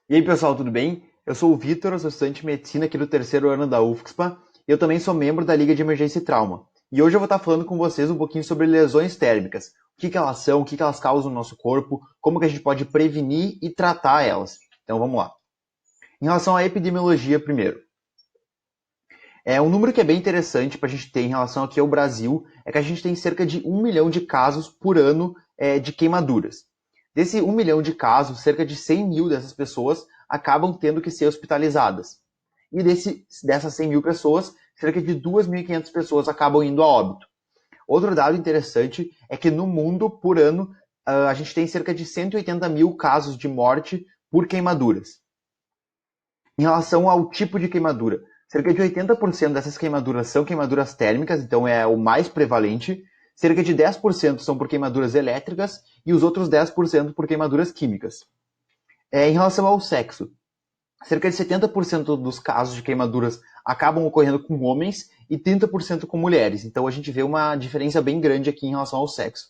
E aí, pessoal, tudo bem? Eu sou o Vitor, eu sou estudante de medicina aqui do terceiro ano da UFSPA e eu também sou membro da Liga de Emergência e Trauma. E hoje eu vou estar falando com vocês um pouquinho sobre lesões térmicas. O que elas são, o que elas causam no nosso corpo, como que a gente pode prevenir e tratar elas. Então vamos lá. Em relação à epidemiologia primeiro. Um número que é bem interessante para a gente ter em relação aqui ao Brasil é que a gente tem cerca de 1 milhão de casos por ano de queimaduras. Desse 1 milhão de casos, cerca de 100 mil dessas pessoas acabam tendo que ser hospitalizadas. E dessas 100 mil pessoas, cerca de 2.500 pessoas acabam indo a óbito. Outro dado interessante é que no mundo, por ano, a gente tem cerca de 180 mil casos de morte por queimaduras. Em relação ao tipo de queimadura, cerca de 80% dessas queimaduras são queimaduras térmicas, então é o mais prevalente. Cerca de 10% são por queimaduras elétricas e os outros 10% por queimaduras químicas. Em relação ao sexo, cerca de 70% dos casos de queimaduras acabam ocorrendo com homens e 30% com mulheres. Então a gente vê uma diferença bem grande aqui em relação ao sexo.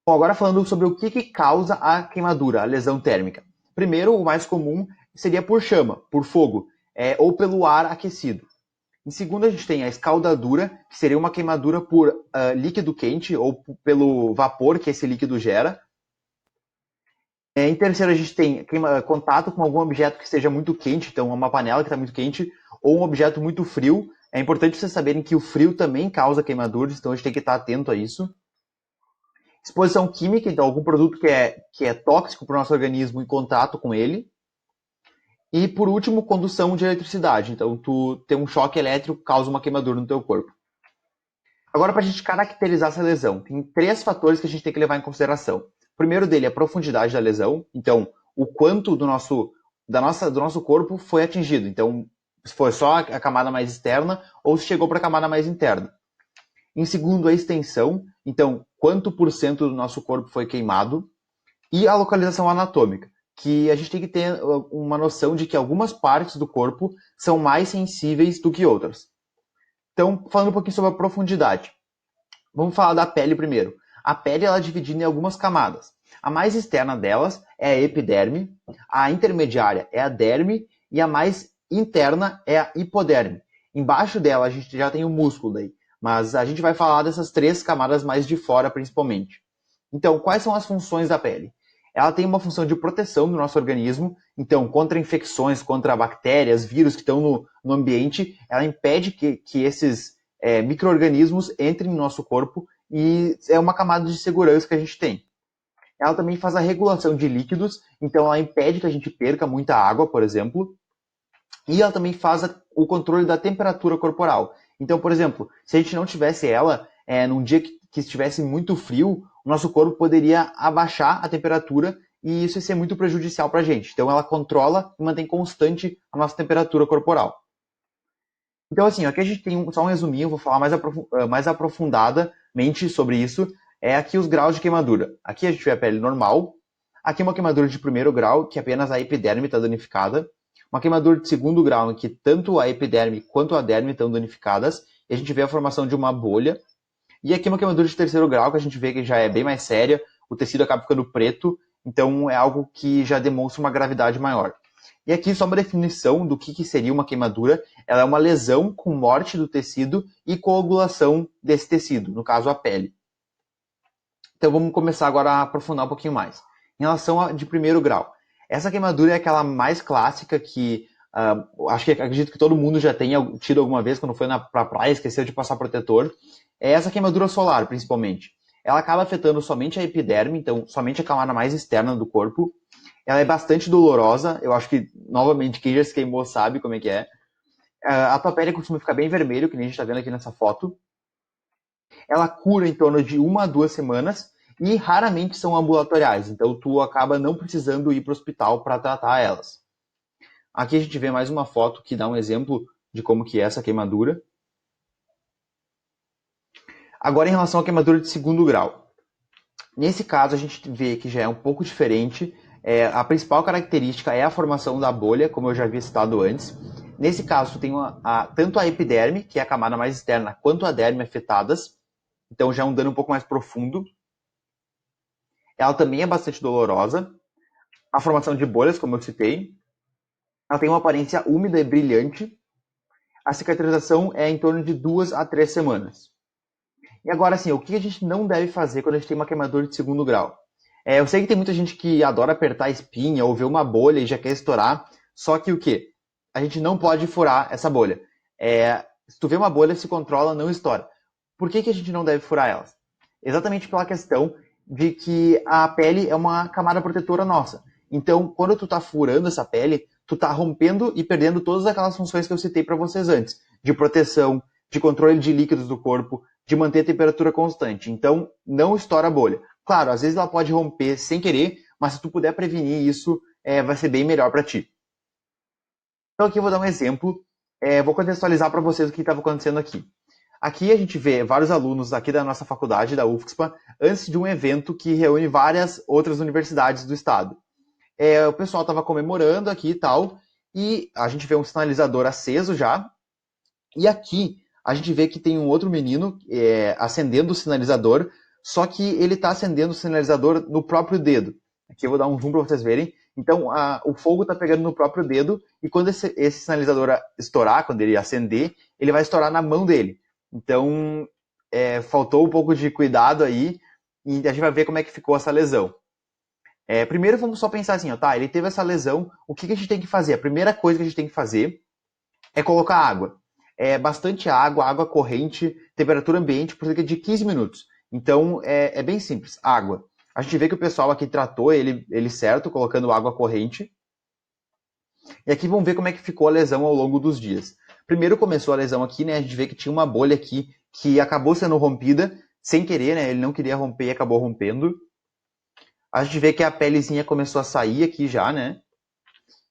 Bom, agora falando sobre o que causa a queimadura, a lesão térmica. Primeiro, o mais comum seria por chama, por fogo, ou pelo ar aquecido. Em segundo, a gente tem a escaldadura, que seria uma queimadura por líquido quente ou pelo vapor que esse líquido gera. Em terceiro, a gente tem contato com algum objeto que esteja muito quente, então uma panela que está muito quente, ou um objeto muito frio. É importante vocês saberem que o frio também causa queimaduras, então a gente tem que estar atento a isso. Exposição química, então algum produto que é tóxico para o nosso organismo em contato com ele. E por último, condução de eletricidade. Então tu tem um choque elétrico que causa uma queimadura no teu corpo. Agora, para a gente caracterizar essa lesão, tem 3 fatores que a gente tem que levar em consideração. O primeiro dele é a profundidade da lesão, então o quanto do nosso corpo foi atingido. Então, se foi só a camada mais externa ou se chegou para a camada mais interna. Em segundo, a extensão, então quanto por cento do nosso corpo foi queimado. E a localização anatômica, que a gente tem que ter uma noção de que algumas partes do corpo são mais sensíveis do que outras. Então, falando um pouquinho sobre a profundidade. Vamos falar da pele primeiro. A pele ela é dividida em algumas camadas. A mais externa delas é a epiderme, a intermediária é a derme e a mais interna é a hipoderme. Embaixo dela a gente já tem o músculo daí, mas a gente vai falar dessas 3 camadas mais de fora principalmente. Então, quais são as funções da pele? Ela tem uma função de proteção do nosso organismo, então, contra infecções, contra bactérias, vírus que estão no ambiente, ela impede que esses micro-organismos entrem no nosso corpo e é uma camada de segurança que a gente tem. Ela também faz a regulação de líquidos, então ela impede que a gente perca muita água, por exemplo, e ela também faz o controle da temperatura corporal. Então, por exemplo, se a gente não tivesse ela, num dia que estivesse muito frio, o nosso corpo poderia abaixar a temperatura e isso ia ser muito prejudicial para a gente. Então, ela controla e mantém constante a nossa temperatura corporal. Então, assim, aqui a gente tem só um resuminho, vou falar mais aprofundadamente sobre isso. É aqui os graus de queimadura. Aqui a gente vê a pele normal. Aqui uma queimadura de primeiro grau, que apenas a epiderme está danificada. Uma queimadura de segundo grau, em que tanto a epiderme quanto a derme estão danificadas. E a gente vê a formação de uma bolha. E aqui uma queimadura de terceiro grau, que a gente vê que já é bem mais séria. O tecido acaba ficando preto. Então é algo que já demonstra uma gravidade maior. E aqui só uma definição do que seria uma queimadura. Ela é uma lesão com morte do tecido e coagulação desse tecido, no caso a pele. Então vamos começar agora a aprofundar um pouquinho mais. Em relação a de primeiro grau. Essa queimadura é aquela mais clássica que acredito que todo mundo já tenha tido alguma vez quando foi pra praia, esqueceu de passar protetor. É essa queimadura solar, principalmente. Ela acaba afetando somente a epiderme, então somente a camada mais externa do corpo. Ela é bastante dolorosa, eu acho que, novamente, quem já se queimou sabe como é que é. A tua pele costuma ficar bem vermelho, que nem a gente está vendo aqui nessa foto. Ela cura em torno de 1 a 2 semanas e raramente são ambulatoriais, então tu acaba não precisando ir para o hospital para tratar elas. Aqui a gente vê mais uma foto que dá um exemplo de como que é essa queimadura. Agora em relação à queimadura de segundo grau. Nesse caso a gente vê que já é um pouco diferente. A principal característica é a formação da bolha, como eu já havia citado antes. Nesse caso, tu tem tanto a epiderme, que é a camada mais externa, quanto a derme afetadas. Então já é um dano um pouco mais profundo. Ela também é bastante dolorosa. a formação de bolhas, como eu citei. Ela tem uma aparência úmida e brilhante. A cicatrização é em torno de 2 a 3 semanas. E agora, assim, o que a gente não deve fazer quando a gente tem uma queimadura de segundo grau? Eu sei que tem muita gente que adora apertar a espinha ou ver uma bolha e já quer estourar, só que o quê? A gente não pode furar essa bolha. Se tu vê uma bolha, se controla, não estoura. Por que a gente não deve furar elas? Exatamente pela questão de que a pele é uma camada protetora nossa. Então, quando tu tá furando essa pele, tu tá rompendo e perdendo todas aquelas funções que eu citei para vocês antes, de proteção, de controle de líquidos do corpo, de manter a temperatura constante. Então, não estoura a bolha. Claro, às vezes ela pode romper sem querer, mas se tu puder prevenir isso, vai ser bem melhor para ti. Então aqui eu vou dar um exemplo, vou contextualizar para vocês o que estava acontecendo aqui. Aqui a gente vê vários alunos aqui da nossa faculdade, da UFSPA, antes de um evento que reúne várias outras universidades do estado. O pessoal estava comemorando aqui e tal, e a gente vê um sinalizador aceso já, e aqui a gente vê que tem um outro menino acendendo o sinalizador, só que ele está acendendo o sinalizador no próprio dedo. Aqui eu vou dar um zoom para vocês verem. Então o fogo está pegando no próprio dedo, e quando esse sinalizador estourar, quando ele acender, ele vai estourar na mão dele. Então faltou um pouco de cuidado aí, e a gente vai ver como é que ficou essa lesão. Primeiro vamos só pensar assim, ó, tá, ele teve essa lesão, o que a gente tem que fazer? A primeira coisa que a gente tem que fazer é colocar água. Bastante água, água corrente, temperatura ambiente por cerca de 15 minutos. Então é bem simples, água. A gente vê que o pessoal aqui tratou ele certo, colocando água corrente. E aqui vamos ver como é que ficou a lesão ao longo dos dias. Primeiro começou a lesão aqui, né? A gente vê que tinha uma bolha aqui que acabou sendo rompida sem querer, né? Ele não queria romper e acabou rompendo. A gente vê que a pelezinha começou a sair aqui já, né?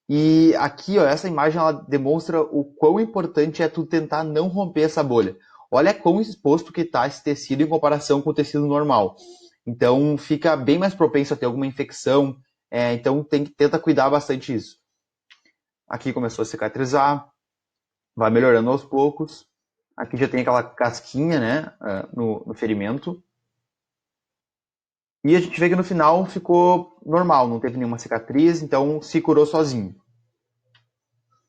E aqui, ó, essa imagem ela demonstra o quão importante é tu tentar não romper essa bolha. Olha quão exposto que está esse tecido em comparação com o tecido normal. Então fica bem mais propenso a ter alguma infecção. Então tenta cuidar bastante disso. Aqui começou a cicatrizar, vai melhorando aos poucos. Aqui já tem aquela casquinha, né, no ferimento. E a gente vê que no final ficou normal, não teve nenhuma cicatriz, então se curou sozinho.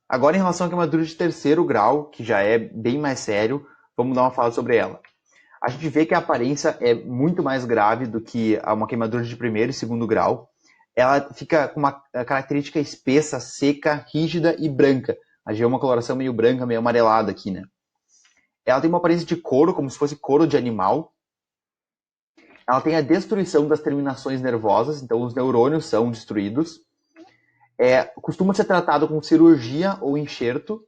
Agora, em relação à queimadura de terceiro grau, que já é bem mais sério, vamos dar uma fala sobre ela. A gente vê que a aparência é muito mais grave do que uma queimadura de primeiro e segundo grau. Ela fica com uma característica espessa, seca, rígida e branca. A gente vê uma coloração meio branca, meio amarelada aqui, né? Ela tem uma aparência de couro, como se fosse couro de animal. Ela tem a destruição das terminações nervosas, então os neurônios são destruídos. Costuma ser tratado com cirurgia ou enxerto.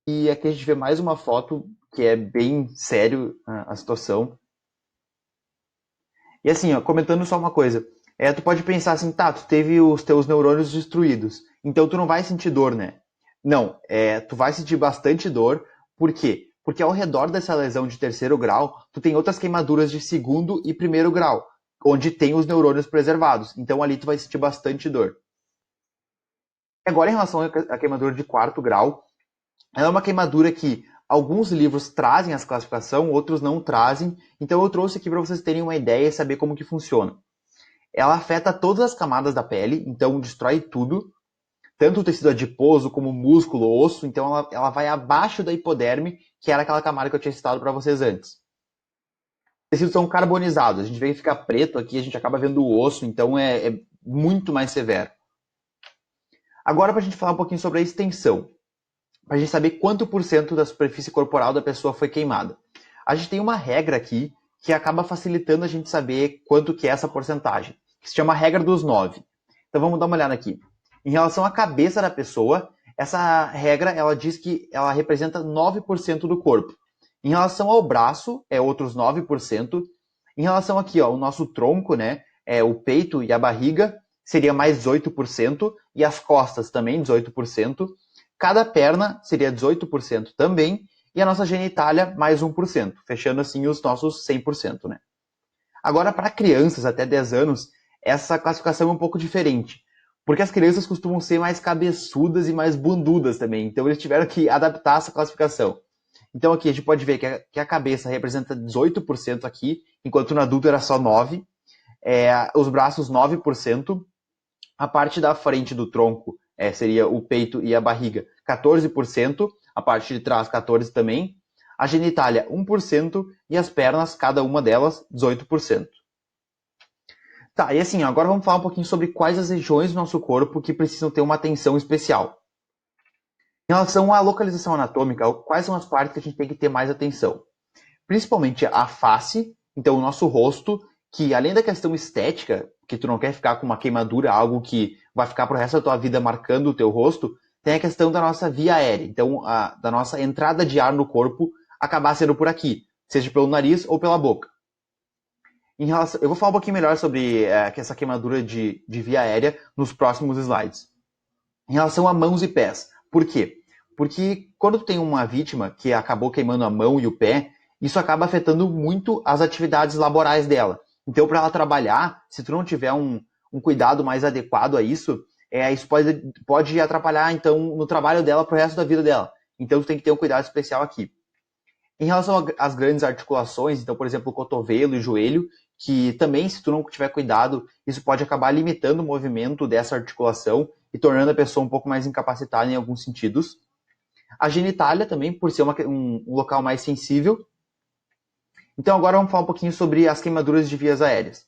E aqui a gente vê mais uma foto que é bem sério a situação. E assim, ó, comentando só uma coisa. Tu pode pensar assim, tá, tu teve os teus neurônios destruídos, então tu não vai sentir dor, né? Não, tu vai sentir bastante dor. Por quê? Porque ao redor dessa lesão de terceiro grau, tu tem outras queimaduras de segundo e primeiro grau, onde tem os neurônios preservados. Então ali tu vai sentir bastante dor. Agora, em relação à queimadura de quarto grau, ela é uma queimadura que alguns livros trazem essa classificação, outros não trazem. Então eu trouxe aqui para vocês terem uma ideia e saber como que funciona. Ela afeta todas as camadas da pele, então destrói tudo, tanto o tecido adiposo como músculo, osso. Então ela vai abaixo da hipoderme, que era aquela camada que eu tinha citado para vocês antes. Os tecidos são carbonizados, a gente vê que fica preto aqui, a gente acaba vendo o osso, então é muito mais severo. Agora, para a gente falar um pouquinho sobre a extensão, para a gente saber quanto por cento da superfície corporal da pessoa foi queimada. A gente tem uma regra aqui que acaba facilitando a gente saber quanto que é essa porcentagem, que se chama regra dos 9. Então vamos dar uma olhada aqui. Em relação à cabeça da pessoa, essa regra ela diz que ela representa 9% do corpo. Em relação ao braço, é outros 9%. Em relação aqui, ó, o nosso tronco, né, o peito e a barriga, seria mais 18%, e as costas também 18%. Cada perna seria 18% também, e a nossa genitália mais 1%, fechando assim os nossos 100%, né? Agora, para crianças até 10 anos, essa classificação é um pouco diferente, porque as crianças costumam ser mais cabeçudas e mais bundudas também, então eles tiveram que adaptar essa classificação. Então aqui a gente pode ver que a cabeça representa 18% aqui, enquanto no adulto era só 9%, os braços 9%, A parte da frente do tronco seria o peito e a barriga, 14%. A parte de trás, 14% também. A genitália, 1%. E as pernas, cada uma delas, 18%. Tá, e assim, agora vamos falar um pouquinho sobre quais as regiões do nosso corpo que precisam ter uma atenção especial. Em relação à localização anatômica, quais são as partes que a gente tem que ter mais atenção? Principalmente a face, então o nosso rosto, que além da questão estética, que tu não quer ficar com uma queimadura, algo que vai ficar pro resto da tua vida marcando o teu rosto, tem a questão da nossa via aérea, então da nossa entrada de ar no corpo acabar sendo por aqui, seja pelo nariz ou pela boca. Eu vou falar um pouquinho melhor sobre essa queimadura de via aérea nos próximos slides. Em relação a mãos e pés, por quê? Porque quando tu tem uma vítima que acabou queimando a mão e o pé, isso acaba afetando muito as atividades laborais dela. Então, para ela trabalhar, se tu não tiver um cuidado mais adequado a isso, isso pode atrapalhar então no trabalho dela para o resto da vida dela. Então, tu tem que ter um cuidado especial aqui. Em relação às grandes articulações, então, por exemplo, o cotovelo e o joelho, que também, se tu não tiver cuidado, isso pode acabar limitando o movimento dessa articulação e tornando a pessoa um pouco mais incapacitada em alguns sentidos. A genitália também, por ser um local mais sensível. Então agora vamos falar um pouquinho sobre as queimaduras de vias aéreas.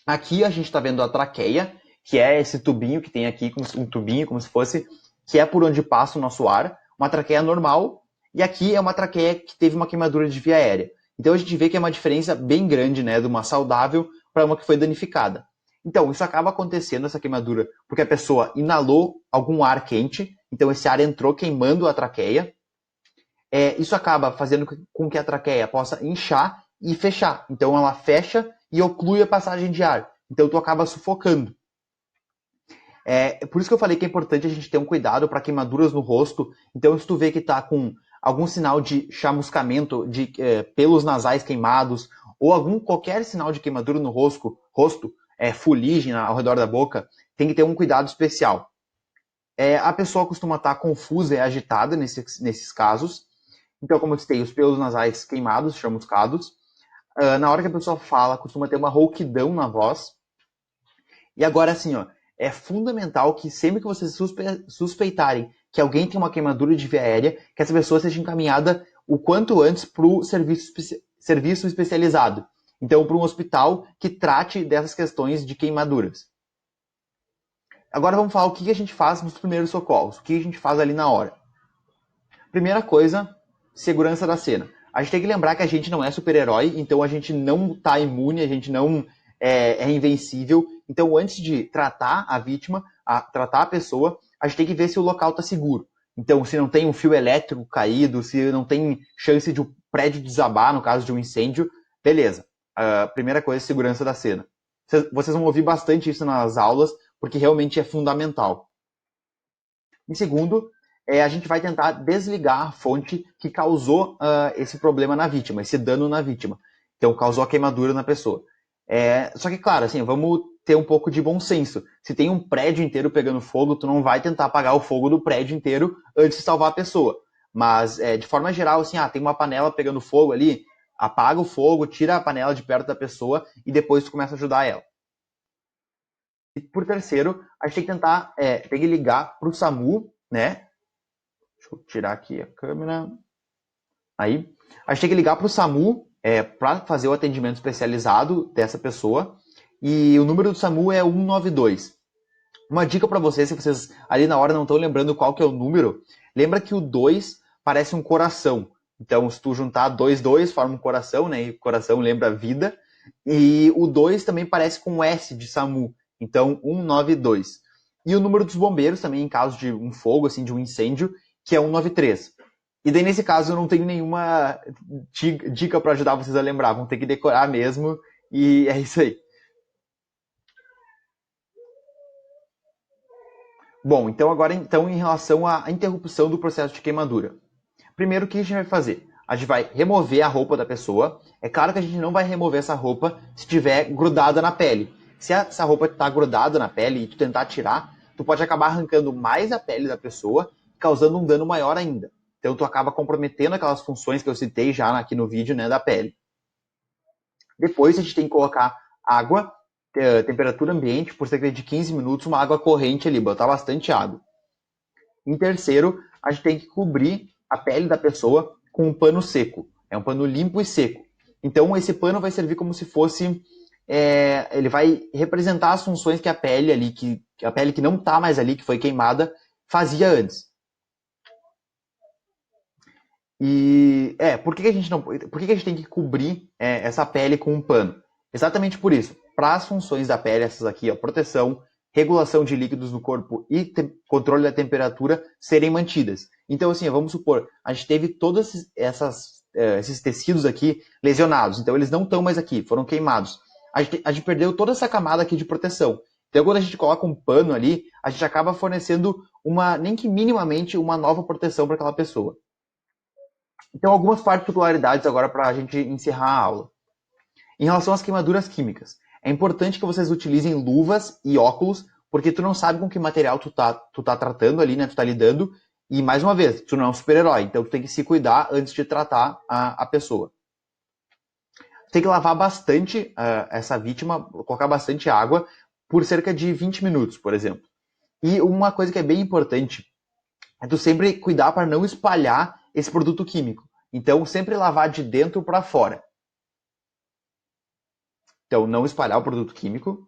Aqui a gente está vendo a traqueia, que é esse tubinho que tem aqui, um tubinho como se fosse, que é por onde passa o nosso ar, uma traqueia normal, e aqui é uma traqueia que teve uma queimadura de via aérea. Então a gente vê que é uma diferença bem grande, né, de uma saudável para uma que foi danificada. Então isso acaba acontecendo, essa queimadura, porque a pessoa inalou algum ar quente, então esse ar entrou queimando a traqueia. Isso acaba fazendo com que a traqueia possa inchar e fechar. Então ela fecha e oclui a passagem de ar. Então tu acaba sufocando. Por isso que eu falei que é importante a gente ter um cuidado para queimaduras no rosto. Então se tu vê que tá com algum sinal de chamuscamento, de pelos nasais queimados, ou qualquer sinal de queimadura no rosto, fuligem ao redor da boca, tem que ter um cuidado especial. A pessoa costuma estar confusa e agitada nesses casos. Então, como eu citei, os pelos nasais queimados, chamuscados. Na hora que a pessoa fala, costuma ter uma rouquidão na voz. E agora, assim, ó, é fundamental que sempre que vocês suspeitarem que alguém tem uma queimadura de via aérea, que essa pessoa seja encaminhada o quanto antes para o serviço especializado. Então, para um hospital que trate dessas questões de queimaduras. Agora vamos falar o que a gente faz nos primeiros socorros, o que a gente faz ali na hora. Primeira coisa, segurança da cena. A gente tem que lembrar que a gente não é super-herói, então a gente não está imune, a gente não é invencível. Então, antes de tratar a vítima, tratar a pessoa, a gente tem que ver se o local está seguro. Então, se não tem um fio elétrico caído, se não tem chance de um prédio desabar, no caso de um incêndio, beleza. Primeira coisa, segurança da cena. Vocês vão ouvir bastante isso nas aulas, porque realmente é fundamental. Em segundo, a gente vai tentar desligar a fonte que causou esse problema na vítima, esse dano na vítima. Então, causou a queimadura na pessoa. Só que, claro, assim, vamos ter um pouco de bom senso. Se tem um prédio inteiro pegando fogo, tu não vai tentar apagar o fogo do prédio inteiro antes de salvar a pessoa. Mas, de forma geral, assim, tem uma panela pegando fogo ali, apaga o fogo, tira a panela de perto da pessoa e depois tu começa a ajudar ela. E por terceiro, a gente tem que tentar, tem que ligar para o SAMU, né? Deixa eu tirar aqui a câmera. Aí, a gente tem que ligar para o SAMU para fazer o atendimento especializado dessa pessoa. E o número do SAMU é 192. Uma dica para vocês, se vocês ali na hora não estão lembrando qual que é o número, lembra que o 2 parece um coração. Então, se tu juntar 2, forma um coração, né? E o coração lembra vida. E o 2 também parece com um S de SAMU. Então, 192. E o número dos bombeiros também, em caso de um fogo, assim, de um incêndio, que é 193. E daí, nesse caso, eu não tenho nenhuma dica para ajudar vocês a lembrar. Vão ter que decorar mesmo. E é isso aí. Bom, então agora em relação à interrupção do processo de queimadura. Primeiro, o que a gente vai fazer? A gente vai remover a roupa da pessoa. É claro que a gente não vai remover essa roupa se estiver grudada na pele. Se essa roupa está grudada na pele e tu tentar tirar, tu pode acabar arrancando mais a pele da pessoa, causando um dano maior ainda. Então tu acaba comprometendo aquelas funções que eu citei já aqui no vídeo, né, da pele. Depois a gente tem que colocar água temperatura ambiente por cerca de 15 minutos, uma água corrente ali, botar bastante água. Em terceiro, a gente tem que cobrir a pele da pessoa com um pano seco. É um pano limpo e seco. Então, esse pano vai servir como se fosse... ele vai representar as funções que a pele ali, a pele que não está mais ali, que foi queimada, fazia antes. E por que a gente não, por que a gente tem que cobrir essa pele com um pano? Exatamente por isso. Para as funções da pele, essas aqui, ó, proteção, regulação de líquidos no corpo e controle da temperatura serem mantidas. Então, assim, vamos supor, a gente teve todos esses tecidos aqui lesionados, então eles não estão mais aqui, foram queimados. A gente perdeu toda essa camada aqui de proteção. Então, quando a gente coloca um pano ali, a gente acaba fornecendo nem que minimamente, uma nova proteção para aquela pessoa. Então, algumas particularidades agora para a gente encerrar a aula. Em relação às queimaduras químicas, é importante que vocês utilizem luvas e óculos, porque tu não sabe com que material tu tá tratando ali, né? Tu tá lidando. E, mais uma vez, tu não é um super-herói, então tu tem que se cuidar antes de tratar a pessoa. Tu tem que lavar bastante essa vítima, colocar bastante água, por cerca de 20 minutos, por exemplo. E uma coisa que é bem importante é tu sempre cuidar para não espalhar esse produto químico. Então, sempre lavar de dentro para fora. Então, não espalhar o produto químico.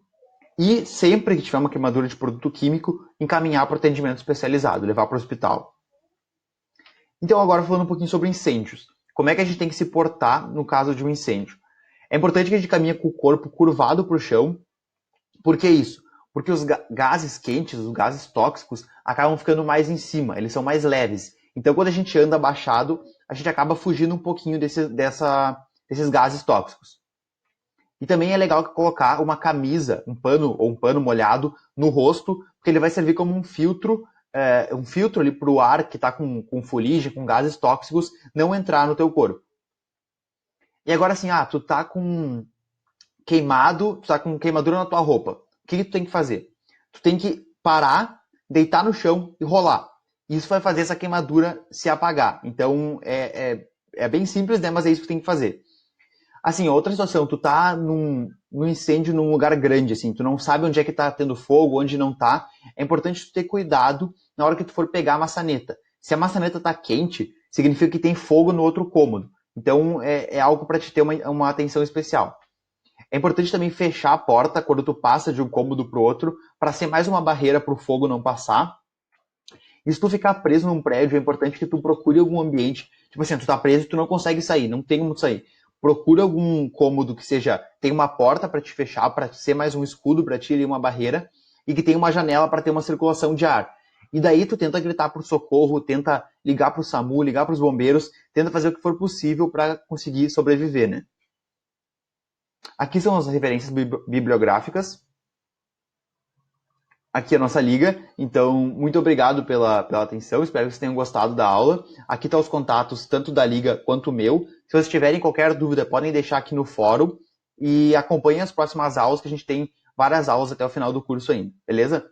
E sempre que tiver uma queimadura de produto químico, encaminhar para o atendimento especializado, levar para o hospital. Então, agora falando um pouquinho sobre incêndios. Como é que a gente tem que se portar no caso de um incêndio? É importante que a gente caminhe com o corpo curvado para o chão. Por que isso? Porque os gases quentes, os gases tóxicos, acabam ficando mais em cima, eles são mais leves. Então, quando a gente anda abaixado, a gente acaba fugindo um pouquinho desses gases tóxicos. E também é legal colocar uma camisa, um pano molhado no rosto, porque ele vai servir como um filtro ali para o ar que está com fuligem, com gases tóxicos, não entrar no teu corpo. E agora assim, tu tá com tu tá com queimadura na tua roupa. O que tu tem que fazer? Tu tem que parar, deitar no chão e rolar. Isso vai fazer essa queimadura se apagar. Então, é bem simples, né? Mas é isso que tu tem que fazer. Assim, outra situação, tu tá num incêndio num lugar grande, assim, tu não sabe onde é que tá tendo fogo, onde não tá. É importante tu ter cuidado na hora que tu for pegar a maçaneta. Se a maçaneta tá quente, significa que tem fogo no outro cômodo. Então, é algo para te ter uma atenção especial. É importante também fechar a porta quando tu passa de um cômodo pro outro, para ser mais uma barreira para o fogo não passar. E se tu ficar preso num prédio, é importante que tu procure algum ambiente. Tipo assim, tu tá preso e tu não consegue sair, não tem como sair. Procura algum cômodo que tem uma porta para te fechar, para ser mais um escudo para ti ali, uma barreira, e que tem uma janela para ter uma circulação de ar. E daí tu tenta gritar pro socorro, tenta ligar pro SAMU, ligar pros bombeiros, tenta fazer o que for possível para conseguir sobreviver, né? Aqui são as referências bibliográficas. Aqui é a nossa liga. Então, muito obrigado pela atenção. Espero que vocês tenham gostado da aula. Aqui estão os contatos, tanto da liga quanto o meu. Se vocês tiverem qualquer dúvida, podem deixar aqui no fórum. E acompanhem as próximas aulas, que a gente tem várias aulas até o final do curso ainda. Beleza?